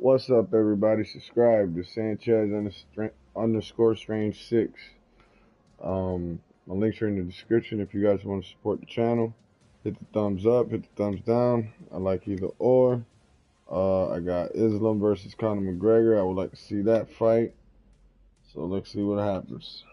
What's up, everybody? Subscribe to Sanchez_Strange 6. My links are in the description if you guys want to support the channel. Hit the thumbs up, hit the thumbs down. I like either or. I got Islam versus Conor McGregor. I would like to see that fight. So let's see what happens.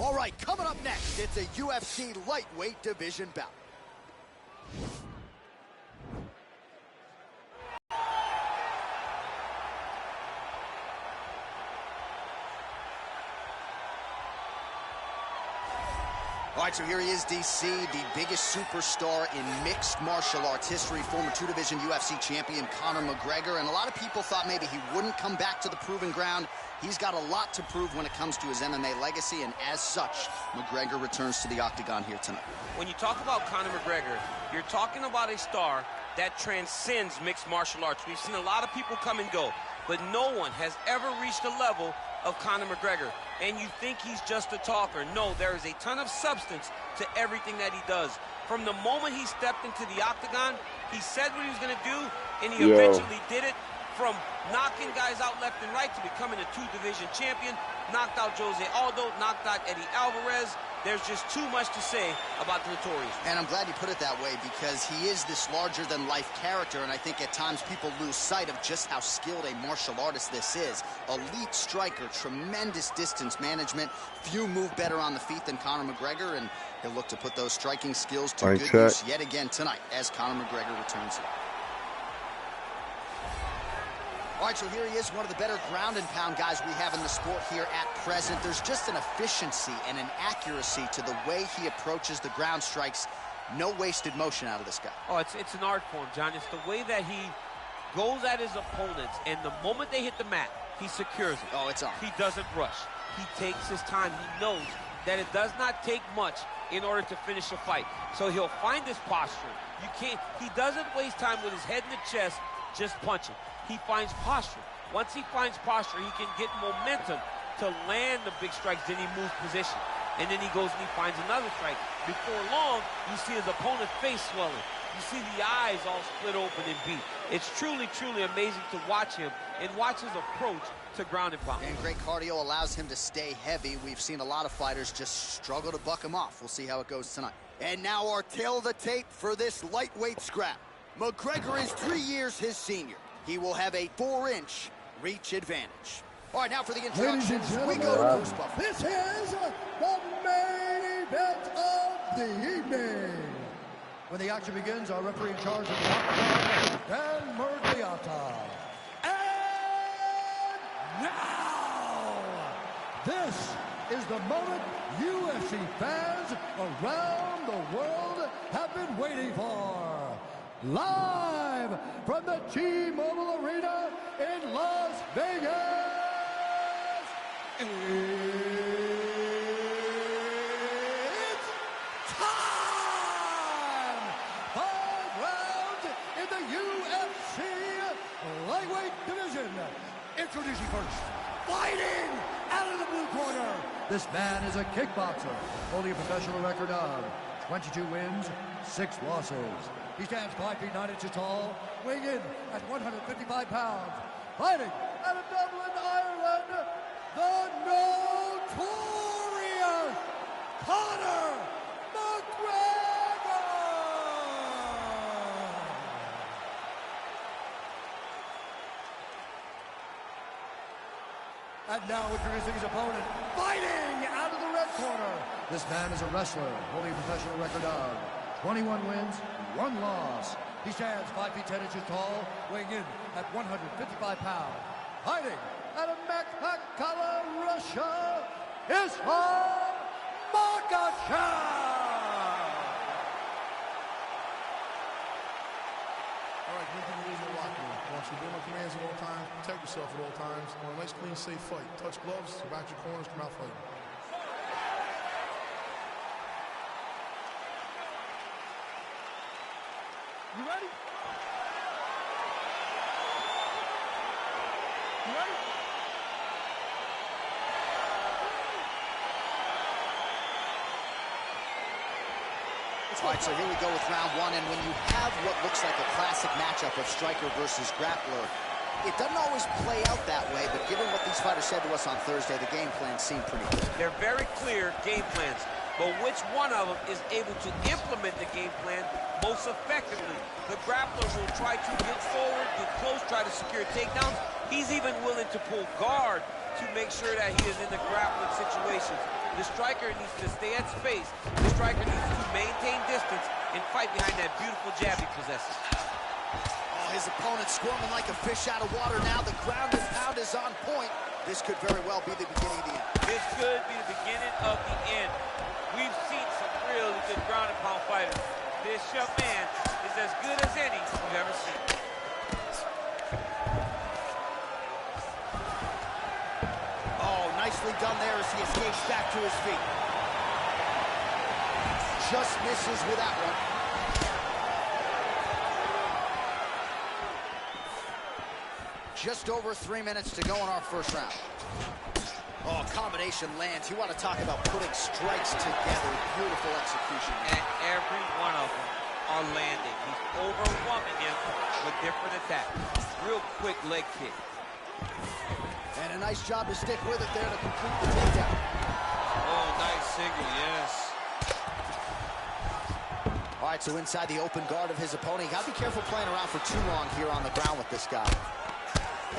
All right, coming up next, it's a UFC lightweight division bout. All right, so here he is, DC, the biggest superstar in mixed martial arts history, former two-division UFC champion Conor McGregor, and a lot of people thought maybe he wouldn't come back to the proving ground. He's got a lot to prove when it comes to his MMA legacy, and as such, McGregor returns to the octagon here tonight. When you talk about Conor McGregor, you're talking about a star that transcends mixed martial arts. We've seen a lot of people come and go, but no one has ever reached the level of Conor McGregor. And you think he's just a talker. No, there is a ton of substance to everything that he does. From the moment he stepped into the octagon, he said what he was going to do, and he eventually did it. From knocking guys out left and right to becoming a two-division champion, knocked out Jose Aldo, knocked out Eddie Alvarez. There's just too much to say about the Notorious. And I'm glad you put it that way, because he is this larger-than-life character, and I think at times people lose sight of just how skilled a martial artist this is. Elite striker, tremendous distance management. Few move better on the feet than Conor McGregor, and he'll look to put those striking skills to good use yet again tonight as Conor McGregor returns here. All right, so here he is, one of the better ground and pound guys we have in the sport here at present. There's just an efficiency and an accuracy to the way he approaches the ground strikes. No wasted motion out of this guy. Oh, it's an art form, John. It's the way that he goes at his opponents, and the moment they hit the mat, he secures it. Oh, it's on. He doesn't rush. He takes his time. He knows that it does not take much in order to finish a fight. So he'll find his posture. He doesn't waste time with his head in the chest just punching. He finds posture. Once he finds posture, he can get momentum to land the big strikes. Then he moves position. And then he goes and he finds another strike. Before long, you see his opponent's face swelling. You see the eyes all split open and beat. It's truly, truly amazing to watch him and watch his approach to ground and pound. And great cardio allows him to stay heavy. We've seen a lot of fighters just struggle to buck him off. We'll see how it goes tonight. And now our tail of the tape for this lightweight scrap. McGregor is 3 years his senior. He will have a 4-inch reach advantage. All right, now for the introductions, we go to Bruce Buffer. This is the main event of the evening. When the action begins, our referee in charge of the octagon, Dan Murgliata. And now, this is the moment UFC fans around the world have been waiting for. Live from the T-Mobile Arena in Las Vegas, it's time! 5 rounds in the UFC lightweight division. Introducing first, fighting out of the blue corner. This man is a kickboxer, holding a professional record of 22 wins, 6 losses. He stands 5 feet 9 inches tall, weighing in at 155 pounds. Fighting out of Dublin, Ireland, the notorious Conor McGregor! And now introducing his opponent, fighting out of the red corner. This man is a wrestler, holding a professional record of 21 wins, 1 loss. He stands 5 feet 10 inches tall, weighing in at 155 pounds. Fighting out of Makhachev, Russia, Islam Makhachev! All right, good thing to lose in the locker room. I want you to obey my commands at all times, protect yourself at all times. I want a nice, clean, safe fight. Touch gloves, go back to your corners, come out fighting. You ready? You ready? All right, so here we go with round one, and when you have what looks like a classic matchup of striker versus grappler, it doesn't always play out that way, but given what these fighters said to us on Thursday, the game plan seemed pretty good. They're very clear game plans, but which one of them is able to implement the game plan most effectively? The grappler will try to get forward, get close, try to secure takedowns. He's even willing to pull guard to make sure that he is in the grappling situations. The striker needs to stay at space. The striker needs to maintain distance and fight behind that beautiful jab he possesses. Oh, his opponent squirming like a fish out of water now. The ground and pound is on point. This could very well be the beginning of the end. This could be the beginning of the end. We've seen some really good ground and pound fighters. This young man is as good as any we've ever seen. Nicely done there as he escapes back to his feet. Just misses with that one. Just over 3 minutes to go in our first round. Oh, combination lands. You want to talk about putting strikes together. Beautiful execution. And every one of them are landing. He's overwhelming him with different attacks. Real quick leg kick. And a nice job to stick with it there to complete the takedown. Oh, nice single, yes. All right, so inside the open guard of his opponent. You got to be careful playing around for too long here on the ground with this guy.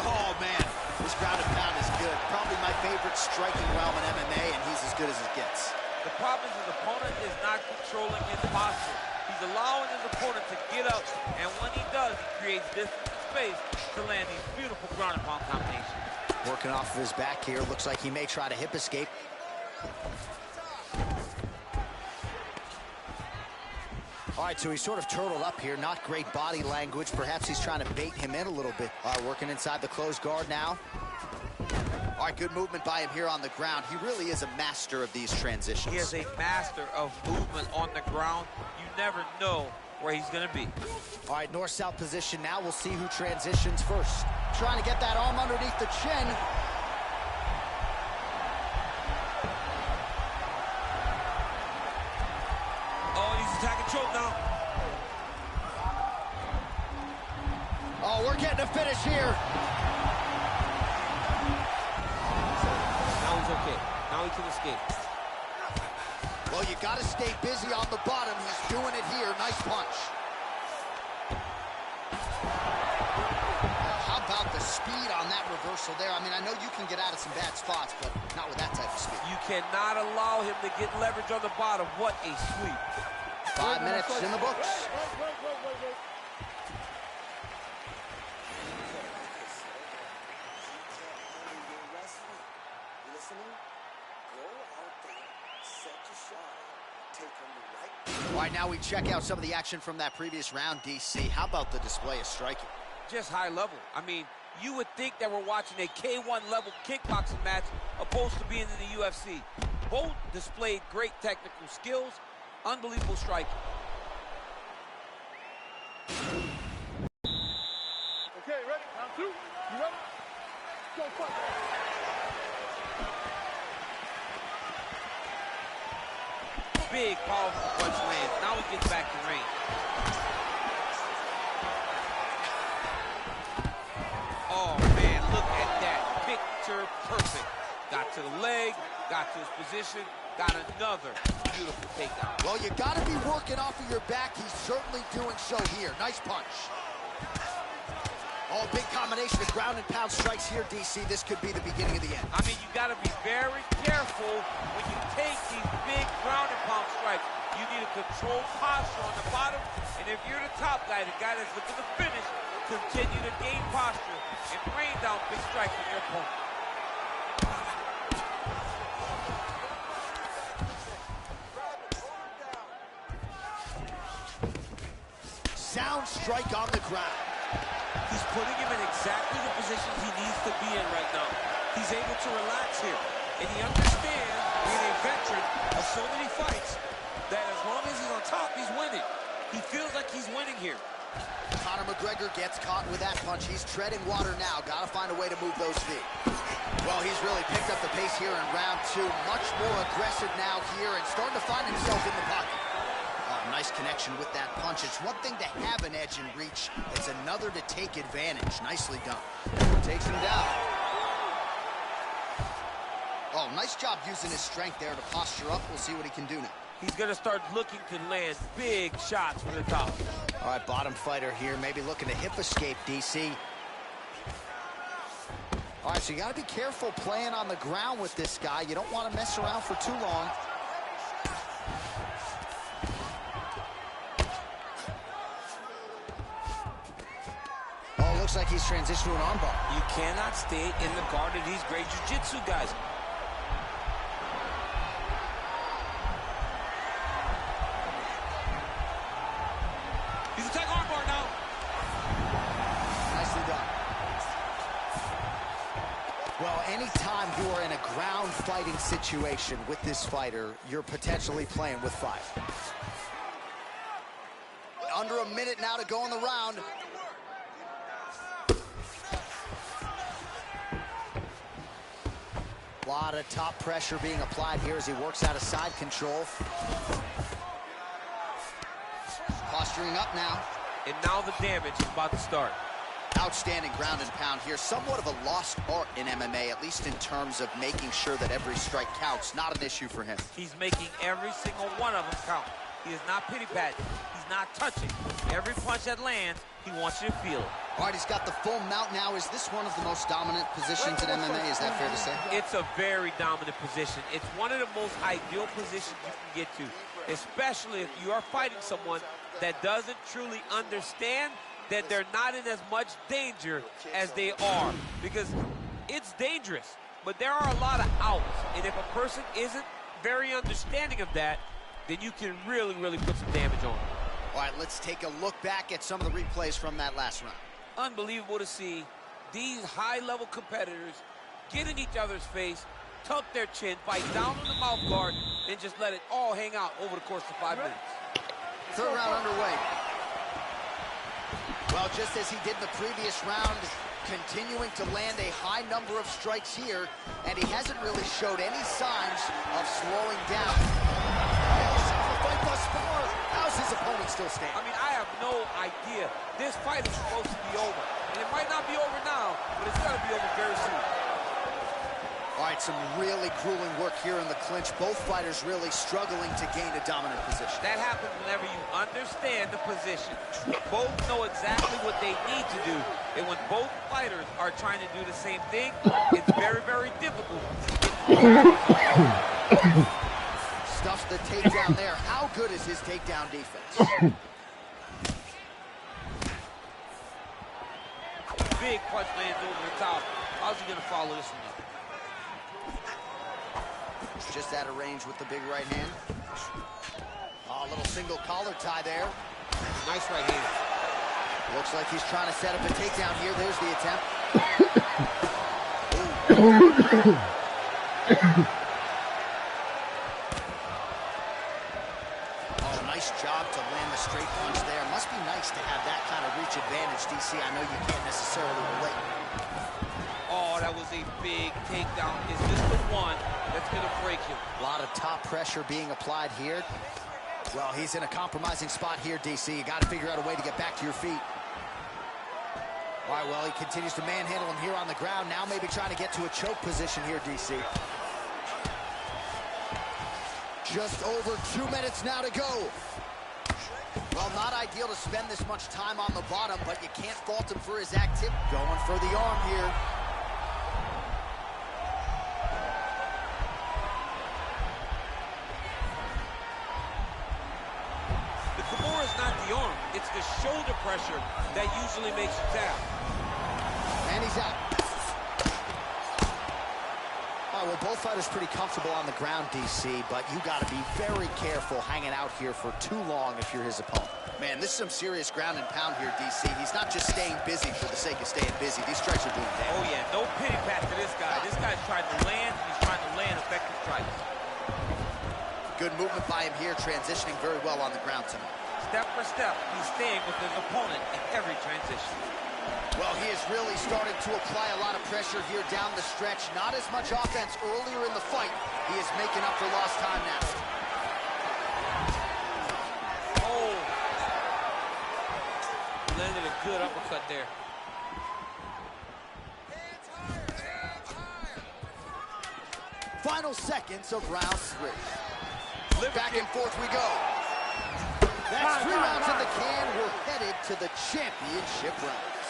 Oh, man, this ground and pound is good. Probably my favorite striking realm in MMA, and he's as good as it gets. The problem is his opponent is not controlling his posture. He's allowing his opponent to get up, and when he does, he creates distance and space to land these beautiful ground and pound combinations. Working off of his back here. Looks like he may try to hip escape. All right, so he's sort of turtled up here. Not great body language. Perhaps he's trying to bait him in a little bit. All right, working inside the closed guard now. All right, good movement by him here on the ground. He really is a master of these transitions. He is a master of movement on the ground. You never know where he's going to be. All right, north-south position now. We'll see who transitions first. Trying to get that arm underneath the chin. Oh, he's attacking choke now. Oh, we're getting a finish here. Now he's okay. Now he can escape. Well, you got to stay busy on the bottom. He's doing it here. Nice punch. How about the speed on that reversal there? I mean, I know you can get out of some bad spots, but not with that type of speed. You cannot allow him to get leverage on the bottom. What a sweep. 5 minutes in the books. All right, now we check out some of the action from that previous round, DC. How about the display of striking? Just high level. I mean, you would think that we're watching a K1 level kickboxing match opposed to being in the UFC. Both displayed great technical skills, unbelievable striking. Okay, ready? Round two. You ready? Go fight. Big, powerful punch lands. Now he gets back in range. Oh, man, look at that. Picture perfect. Got to the leg, got to his position, got another beautiful takedown. Well, you got to be working off of your back. He's certainly doing so here. Nice punch. Oh, big combination of ground and pound strikes here, DC. This could be the beginning of the end. I mean, you got to be very careful when you take these big ground and pound strikes. You need a controlled posture on the bottom, and if you're the top guy, the guy that's looking to finish, continue to gain posture and rain down big strikes on your opponent. Sound strike on the ground. He's putting him in exactly the positions he needs to be in right now. He's able to relax here, and he understands, being a veteran of so many fights, that as long as he's on top, he's winning. He feels like he's winning here. Conor McGregor gets caught with that punch. He's treading water now. Got to find a way to move those feet. Well, he's really picked up the pace here in round 2. Much more aggressive now here and starting to find himself in the pocket. Nice connection with that punch. It's one thing to have an edge and reach. It's another to take advantage. Nicely done. Takes him down. Oh, nice job using his strength there to posture up. We'll see what he can do now. He's going to start looking to land big shots from the top. All right, bottom fighter here, maybe looking to hip escape, DC. All right, so you got to be careful playing on the ground with this guy. You don't want to mess around for too long. Oh, looks like he's transitioned to an armbar. You cannot stay in the guard of these great jiu-jitsu guys. He's attacking armbar now. Nicely done. Well, anytime you are in a ground fighting situation with this fighter, you're potentially playing with fire. Under a minute now to go in the round. A lot of top pressure being applied here as he works out of side control. Posturing up now. And now the damage is about to start. Outstanding ground and pound here. Somewhat of a lost art in MMA, at least in terms of making sure that every strike counts. Not an issue for him. He's making every single one of them count. He is not pity-patting. He's not touching. Every punch that lands, he wants you to feel it. All right, he's got the full mount now. Is this one of the most dominant positions in MMA? Is that fair to say? It's a very dominant position. It's one of the most ideal positions you can get to, especially if you are fighting someone that doesn't truly understand that they're not in as much danger as they are, because it's dangerous, but there are a lot of outs, and if a person isn't very understanding of that, then you can really, really put some damage on them. All right, let's take a look back at some of the replays from that last round. Unbelievable to see these high-level competitors get in each other's face, tuck their chin, fight down on the mouth guard, and just let it all hang out over the course of 5 minutes. Third round underway. Well, just as he did in the previous round, continuing to land a high number of strikes here, and he hasn't really showed any signs of slowing down. Fight thus far. How's his opponent still standing? I mean, I have no idea. This fight is supposed to be over, and it might not be over now, but it's got to be over very soon. All right, some really grueling work here in the clinch. Both fighters really struggling to gain a dominant position. That happens whenever you understand the position. Both know exactly what they need to do. And when both fighters are trying to do the same thing, it's very, very difficult. Stuffs the takedown there. How good is his takedown defense? Big punch lands over the top. How's he going to follow this one up? Just out of range with the big right hand. Oh, a little single collar tie there. Nice right hand. Looks like he's trying to set up a takedown here. There's the attempt. Oh, nice job to land the straight punch there. Must be nice to have that kind of reach advantage, DC. I know you can't necessarily relate. Oh, that was a big takedown. Is this the one that's going to break him? A lot of top pressure being applied here. Well, he's in a compromising spot here, DC. You got to figure out a way to get back to your feet. All right, well, he continues to manhandle him here on the ground. Now maybe trying to get to a choke position here, DC. Just over 2 minutes now to go. Well, not ideal to spend this much time on the bottom, but you can't fault him for his activity. Going for the arm here. Not the arm, it's the shoulder pressure that usually makes you tap. And he's out. All right, well, both fighters pretty comfortable on the ground, DC, but you got to be very careful hanging out here for too long if you're his opponent. Man, this is some serious ground and pound here, DC. He's not just staying busy for the sake of staying busy. These strikes are doing damage. Oh, yeah, no pity pat to this guy. This guy's trying to land, and he's trying to land effective strikes. Good movement by him here, transitioning very well on the ground tonight. step for step, he's staying with his opponent in every transition. Well, he is really starting to apply a lot of pressure here down the stretch. Not as much offense earlier in the fight. He is making up for lost time now. Oh. Landed a good uppercut there. Final seconds of round 3. Back and forth we go. That's 3 rounds in the can. We're headed to the championship rounds.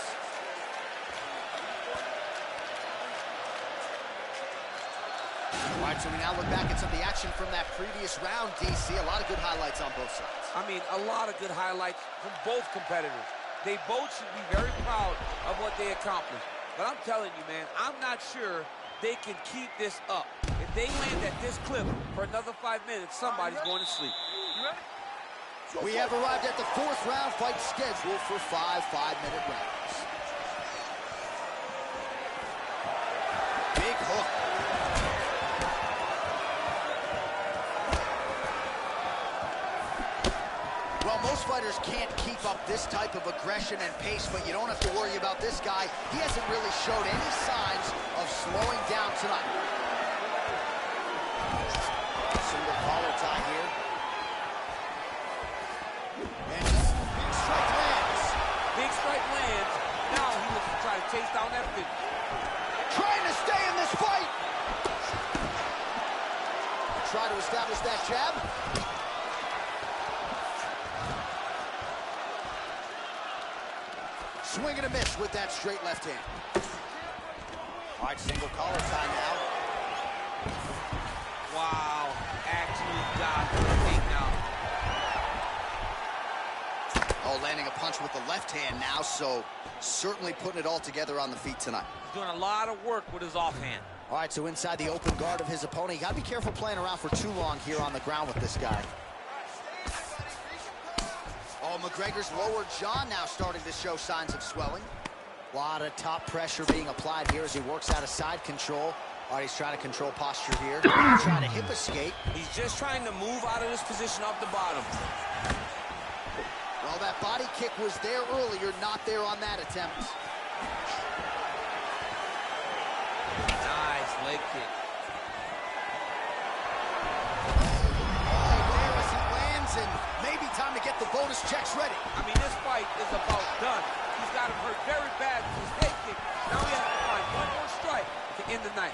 All right, so we now look back at some of the action from that previous round, DC. A lot of good highlights on both sides. I mean, a lot of good highlights from both competitors. They both should be very proud of what they accomplished. But I'm telling you, man, I'm not sure they can keep this up. If they land at this clip for another 5 minutes, somebody's going to sleep. We have arrived at the 4th round fight scheduled for 5 5-minute rounds. Big hook. Well, most fighters can't keep up this type of aggression and pace, but you don't have to worry about this guy. He hasn't really showed any signs of slowing down tonight. Single collar tie here. And big strike lands. Big strike lands. Now he looks to try to chase down that finish. Trying to stay in this fight. Try to establish that jab. Swing and a miss with that straight left hand. All right, single collar tie now. Wow, actually got the takedown. Oh, landing a punch with the left hand now, so certainly putting it all together on the feet tonight. He's doing a lot of work with his offhand. All right, so inside the open guard of his opponent. You got to be careful playing around for too long here on the ground with this guy. Oh, McGregor's lower jaw now starting to show signs of swelling. A lot of top pressure being applied here as he works out of side control. All right, he's trying to control posture here. Trying to hip escape. He's just trying to move out of this position off the bottom. Well, that body kick was there earlier, not there on that attempt. Nice leg kick. And maybe time to get the bonus checks ready. I mean, this fight is about done. He's got him hurt very bad with his head kick. Now he has to find one more strike to end the night.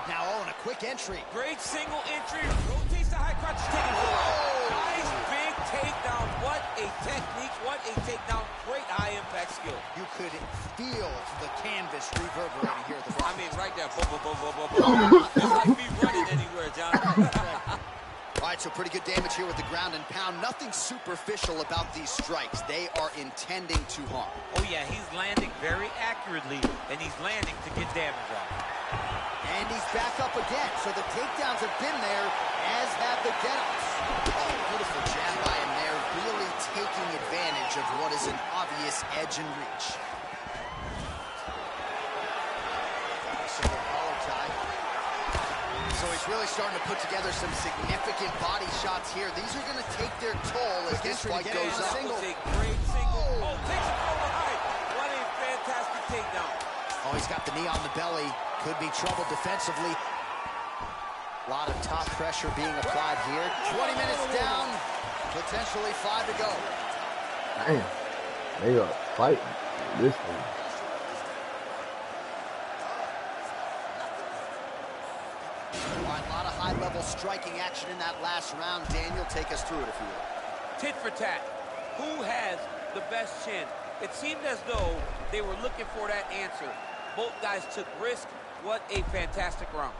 Now, oh, and a quick entry. Great single entry. Rotates the high crotch, taking it away. Nice big takedown. What a technique. What a takedown. Great high impact skill. You could feel the canvas reverberating here at the front. I mean, right there. Boom, boom, boom, boom, boom, boom. It's like me running anywhere, John. All right, so pretty good damage here with the ground and pound. Nothing superficial about these strikes. They are intending to harm. Oh, yeah, he's landing very accurately, and he's landing to get damage off. And he's back up again. So the takedowns have been there, as have the get-ups. Oh, beautiful jab by him there, really taking advantage of what is an obvious edge and reach. Single collar tie. So he's really starting to put together some significant body shots here. These are going to take their toll as this fight goes up. That was a great single. Oh, takes it from behind. What a fantastic takedown. Oh, he's got the knee on the belly. Could be trouble defensively. A lot of top pressure being applied here. 20 minutes down. Potentially 5 to go. Damn. They are fighting this one. All right, a lot of high-level striking action in that last round. Daniel, take us through it, if you will. Tit for tat. Who has the best chin? It seemed as though they were looking for that answer. Both guys took risk. What a fantastic round.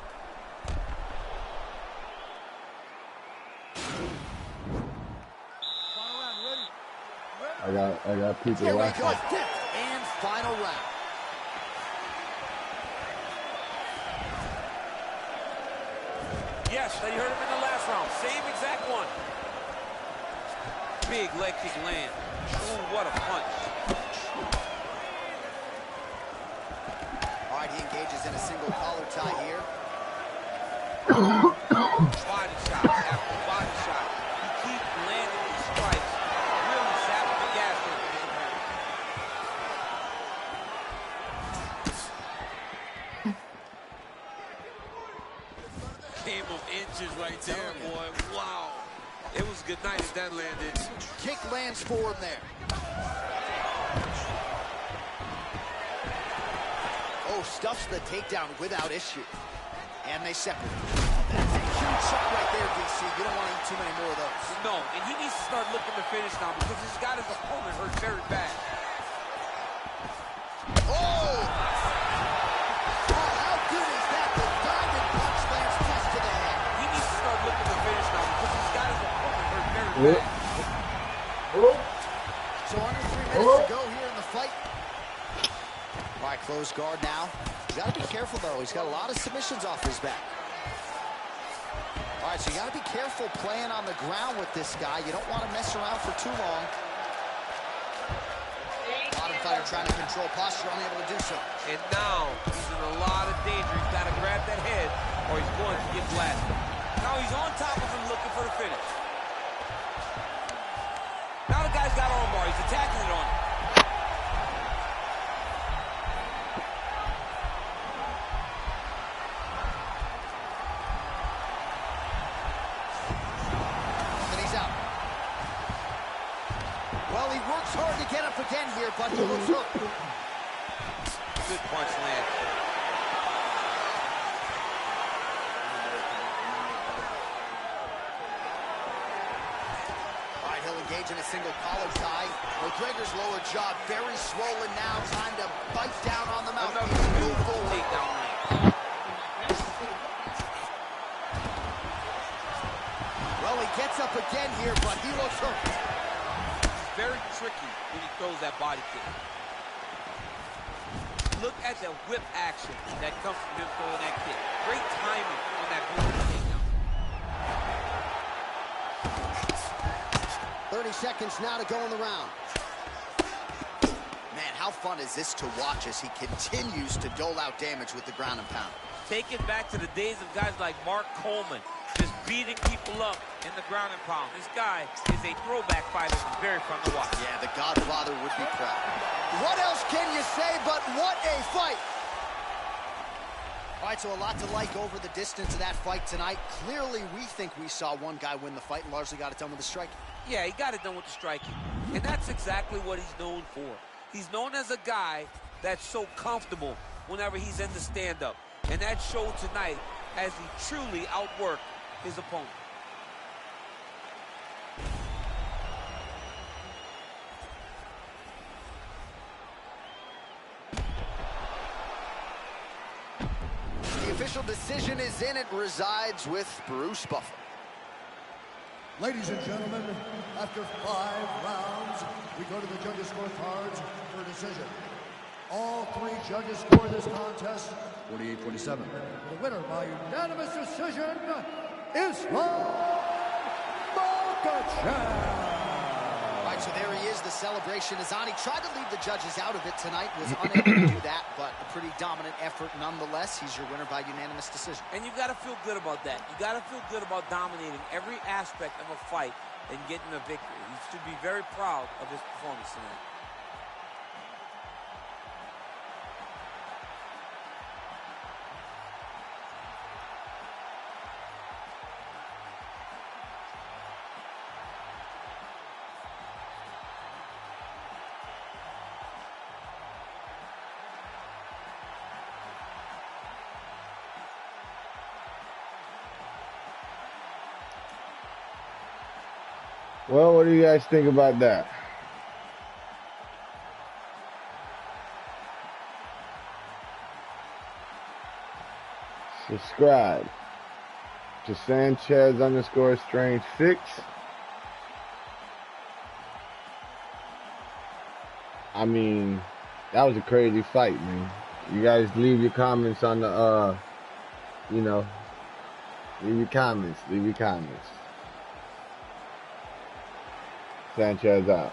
I got people Here we watching. go, 5th and final round. Yes, you heard him in the last round. Same exact one. Big leg kick land. Ooh, what a punch. All right, he engages in a single collar tie here. Body shot after body night if that landed. Kick lands for him there. Oh, stuffs the takedown without issue. And they separate. That's a huge shot right there, DC. You don't want to eat too many more of those. No, and he needs to start looking to finish now because he's got his opponent hurt very bad. Oh! How good is that? The diamond punch lands just to the head. He needs to start looking to finish now because he's got his opponent hurt very bad. So under 3 minutes to go here in the fight. All right, close guard now. You got to be careful, though. He's got a lot of submissions off his back. All right, so you got to be careful playing on the ground with this guy. You don't want to mess around for too long. Bottom fighter trying to control posture, unable to do so. And now he's in a lot of danger. He's got to grab that head or he's going to get blasted. Now he's on top of him looking for the finish. Now the guy's got armbar. He's attacking it on him. Well, he works hard to get up again here, but he looks hurt. Good punch land. All right, he'll engage in a single collar tie. McGregor's lower jaw very swollen now, trying to bite down on the mouthpiece. Move forward. Takedown range. Well, he gets up again here, but he looks hurt. Very tricky when he throws that body kick. Look at the whip action that comes from him throwing that kick. Great timing on that brutal takedown. 30 seconds now to go in the round. Man, how fun is this to watch as he continues to dole out damage with the ground and pound. Take it back to the days of guys like Mark Coleman, just beating people up in the ground and pound. This guy is a throwback fighter. It's very fun to watch. Yeah, the Godfather would be proud. What else can you say but what a fight? All right, so a lot to like over the distance of that fight tonight. Clearly, we think we saw one guy win the fight and largely got it done with the striking. Yeah, he got it done with the striking. And that's exactly what he's known for. He's known as a guy that's so comfortable whenever he's in the stand-up. And that showed tonight as he truly outworked his opponent. The official decision is in. It resides with Bruce Buffer. Ladies and gentlemen, after 5 rounds, we go to the judges' scorecards for a decision. All 3 judges scored this contest 48-47. The winner by unanimous decision is Makhachev. All right, so there he is. The celebration is on. He tried to leave the judges out of it tonight, was unable to do that, but a pretty dominant effort nonetheless. He's your winner by unanimous decision. And you've got to feel good about that. You got to feel good about dominating every aspect of a fight and getting a victory. He should be very proud of his performance tonight. Well, what do you guys think about that? Subscribe to Sanchez_Strange6. I mean, that was a crazy fight, man. You guys leave your comments on the, leave your comments. Sanchez out.